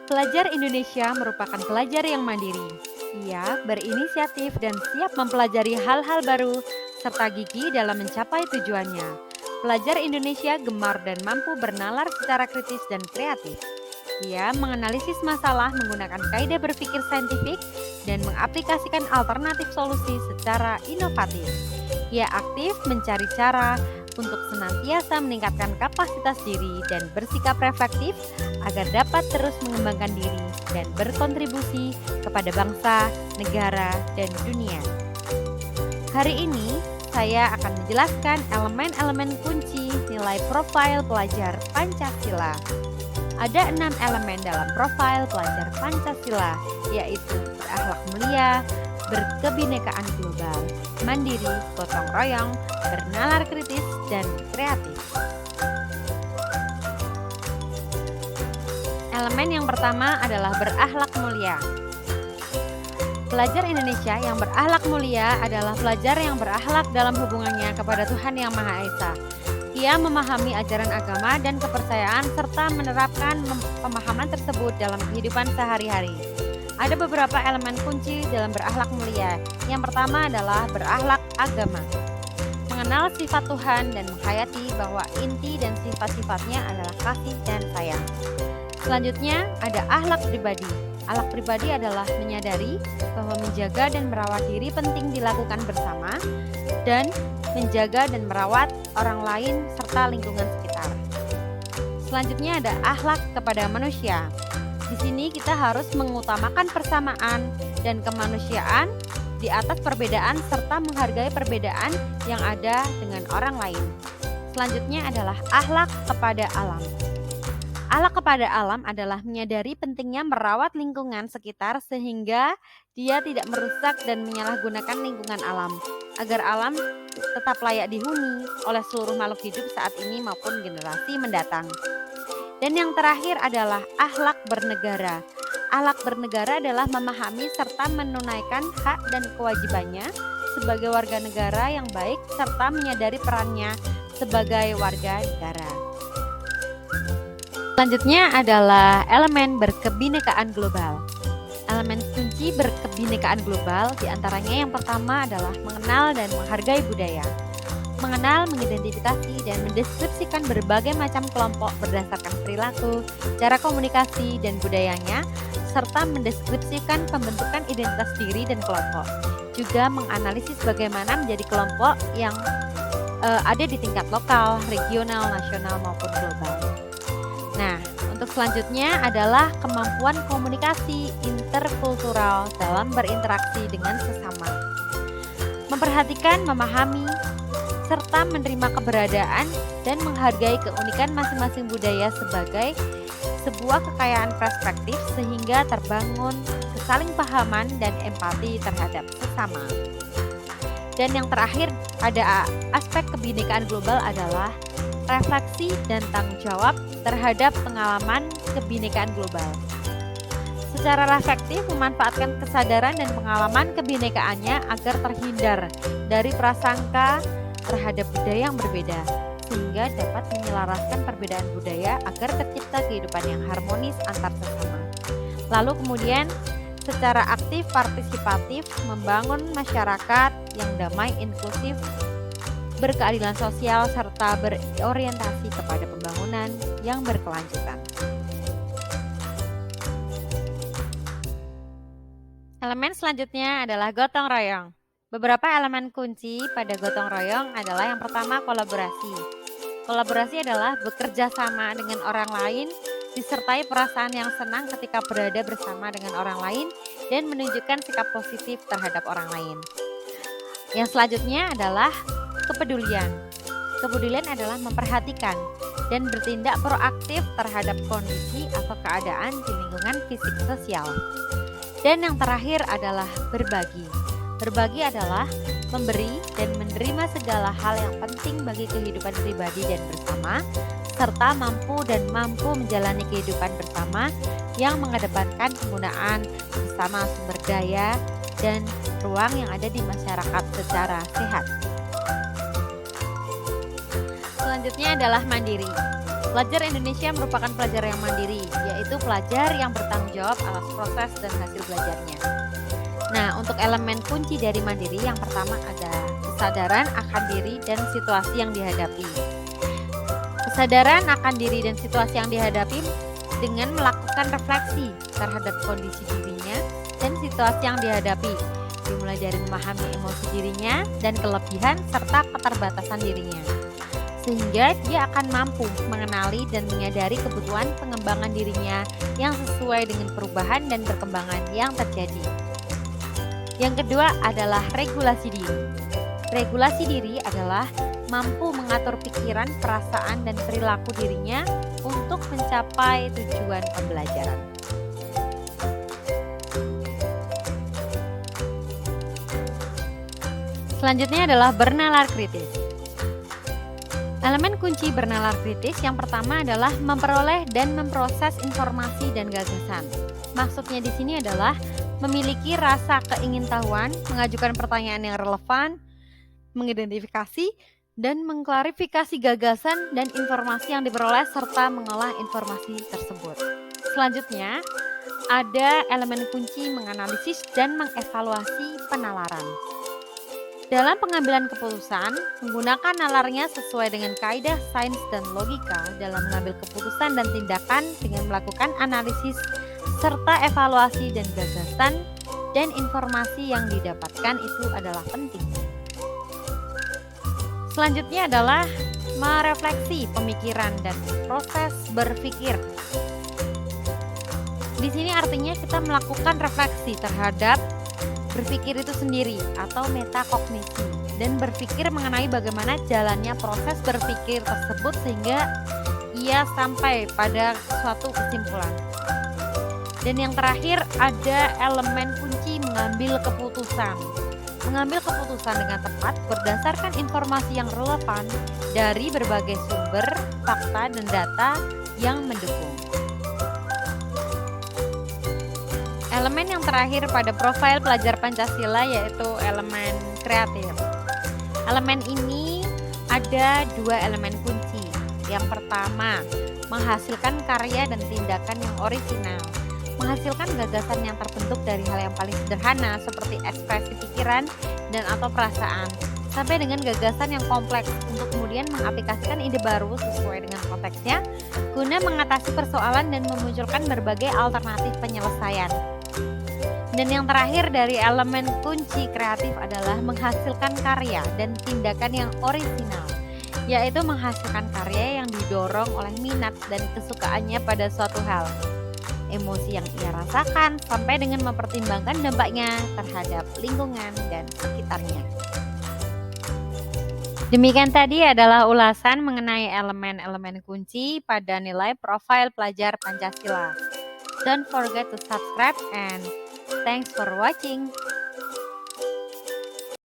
Pelajar Indonesia merupakan pelajar yang mandiri. Ia berinisiatif dan siap mempelajari hal-hal baru serta gigih dalam mencapai tujuannya. Pelajar Indonesia gemar dan mampu bernalar secara kritis dan kreatif. Ia menganalisis masalah menggunakan kaidah berpikir saintifik dan mengaplikasikan alternatif solusi secara inovatif. Ia aktif mencari cara untuk senantiasa meningkatkan kapasitas diri dan bersikap reflektif agar dapat terus mengembangkan diri dan berkontribusi kepada bangsa, negara, dan dunia. Hari ini, saya akan menjelaskan elemen-elemen kunci nilai profil pelajar Pancasila. Ada 6 elemen dalam profil pelajar Pancasila, yaitu berakhlak mulia, berkebinekaan global, mandiri, gotong royong, bernalar kritis, dan kreatif. Elemen yang pertama adalah berakhlak mulia. Pelajar Indonesia yang berakhlak mulia adalah pelajar yang berakhlak dalam hubungannya kepada Tuhan Yang Maha Esa. Ia memahami ajaran agama dan kepercayaan serta menerapkan pemahaman tersebut dalam kehidupan sehari-hari. Ada beberapa elemen kunci dalam berakhlak mulia. Yang pertama adalah berakhlak agama. Mengenal sifat Tuhan dan menghayati bahwa inti dan sifat-sifatnya adalah kasih dan sayang. Selanjutnya ada akhlak pribadi. Akhlak pribadi adalah menyadari bahwa menjaga dan merawat diri penting dilakukan bersama dan menjaga dan merawat orang lain serta lingkungan sekitar. Selanjutnya ada akhlak kepada manusia. Di sini kita harus mengutamakan persamaan dan kemanusiaan di atas perbedaan serta menghargai perbedaan yang ada dengan orang lain. Selanjutnya adalah akhlak kepada alam. Akhlak kepada alam adalah menyadari pentingnya merawat lingkungan sekitar sehingga dia tidak merusak dan menyalahgunakan lingkungan alam, agar alam tetap layak dihuni oleh seluruh makhluk hidup saat ini maupun generasi mendatang. Dan yang terakhir adalah akhlak bernegara. Akhlak bernegara adalah memahami serta menunaikan hak dan kewajibannya sebagai warga negara yang baik serta menyadari perannya sebagai warga negara. Selanjutnya adalah elemen berkebinekaan global. Elemen kunci berkebinekaan global diantaranya yang pertama adalah mengenal dan menghargai budaya. Mengenal, mengidentifikasi, dan mendeskripsikan berbagai macam kelompok berdasarkan perilaku, cara komunikasi, dan budayanya, serta mendeskripsikan pembentukan identitas diri dan kelompok. Juga menganalisis bagaimana menjadi kelompok yang ada di tingkat lokal, regional, nasional, maupun global. Nah, untuk selanjutnya adalah kemampuan komunikasi interkultural dalam berinteraksi dengan sesama. Memperhatikan, memahami, serta menerima keberadaan dan menghargai keunikan masing-masing budaya sebagai sebuah kekayaan perspektif sehingga terbangun kesalingpahaman dan empati terhadap sesama. Dan yang terakhir ada aspek kebinekaan global adalah refleksi dan tanggung jawab terhadap pengalaman kebinekaan global. Secara reflektif memanfaatkan kesadaran dan pengalaman kebinekaannya agar terhindar dari prasangka terhadap budaya yang berbeda, sehingga dapat menyelaraskan perbedaan budaya agar tercipta kehidupan yang harmonis antar sesama. Lalu kemudian secara aktif partisipatif membangun masyarakat yang damai, inklusif, berkeadilan sosial, serta berorientasi kepada pembangunan yang berkelanjutan. Elemen selanjutnya adalah gotong royong. Beberapa elemen kunci pada gotong royong adalah yang pertama kolaborasi. Kolaborasi adalah bekerja sama dengan orang lain, disertai perasaan yang senang ketika berada bersama dengan orang lain dan menunjukkan sikap positif terhadap orang lain. Yang selanjutnya adalah kepedulian. Kepedulian adalah memperhatikan dan bertindak proaktif terhadap kondisi atau keadaan di lingkungan fisik sosial. Dan yang terakhir adalah berbagi. Berbagi adalah memberi dan menerima segala hal yang penting bagi kehidupan pribadi dan bersama, serta mampu menjalani kehidupan bersama yang mengedepankan penggunaan bersama sumber daya dan ruang yang ada di masyarakat secara sehat. Selanjutnya adalah mandiri. Pelajar Indonesia merupakan pelajar yang mandiri, yaitu pelajar yang bertanggung jawab atas proses dan hasil belajarnya. Nah, untuk elemen kunci dari mandiri yang pertama ada kesadaran akan diri dan situasi yang dihadapi. Kesadaran akan diri dan situasi yang dihadapi dengan melakukan refleksi terhadap kondisi dirinya dan situasi yang dihadapi, dimulai dari memahami emosi dirinya dan kelebihan serta keterbatasan dirinya, sehingga dia akan mampu mengenali dan menyadari kebutuhan pengembangan dirinya yang sesuai dengan perubahan dan perkembangan yang terjadi. Yang kedua adalah regulasi diri. Regulasi diri adalah mampu mengatur pikiran, perasaan, dan perilaku dirinya untuk mencapai tujuan pembelajaran. Selanjutnya adalah bernalar kritis. Elemen kunci bernalar kritis yang pertama adalah memperoleh dan memproses informasi dan gagasan. Maksudnya di sini adalah memiliki rasa keingintahuan, mengajukan pertanyaan yang relevan, mengidentifikasi dan mengklarifikasi gagasan dan informasi yang diperoleh serta mengolah informasi tersebut. Selanjutnya, ada elemen kunci menganalisis dan mengevaluasi penalaran. Dalam pengambilan keputusan, menggunakan nalarnya sesuai dengan kaidah sains dan logika dalam mengambil keputusan dan tindakan dengan melakukan analisis serta evaluasi dan gagasan dan informasi yang didapatkan itu adalah penting. Selanjutnya adalah merefleksi pemikiran dan proses berpikir. Di sini artinya kita melakukan refleksi terhadap berpikir itu sendiri atau metakognisi dan berpikir mengenai bagaimana jalannya proses berpikir tersebut sehingga ia sampai pada suatu kesimpulan. Dan yang terakhir ada elemen kunci mengambil keputusan. Mengambil keputusan dengan tepat berdasarkan informasi yang relevan dari berbagai sumber, fakta, dan data yang mendukung. Elemen yang terakhir pada profil pelajar Pancasila yaitu elemen kreatif. Elemen ini ada dua elemen kunci. Yang pertama, menghasilkan karya dan tindakan yang orisinal. Menghasilkan gagasan yang terbentuk dari hal yang paling sederhana seperti ekspresi pikiran dan atau perasaan, sampai dengan gagasan yang kompleks untuk kemudian mengaplikasikan ide baru sesuai dengan konteksnya guna mengatasi persoalan dan memunculkan berbagai alternatif penyelesaian. Dan yang terakhir dari elemen kunci kreatif adalah menghasilkan karya dan tindakan yang orisinal, yaitu menghasilkan karya yang didorong oleh minat dan kesukaannya pada suatu hal, emosi yang ia rasakan, sampai dengan mempertimbangkan dampaknya terhadap lingkungan dan sekitarnya. Demikian tadi adalah ulasan mengenai elemen-elemen kunci pada nilai profil pelajar Pancasila. Don't forget to subscribe and thanks for watching.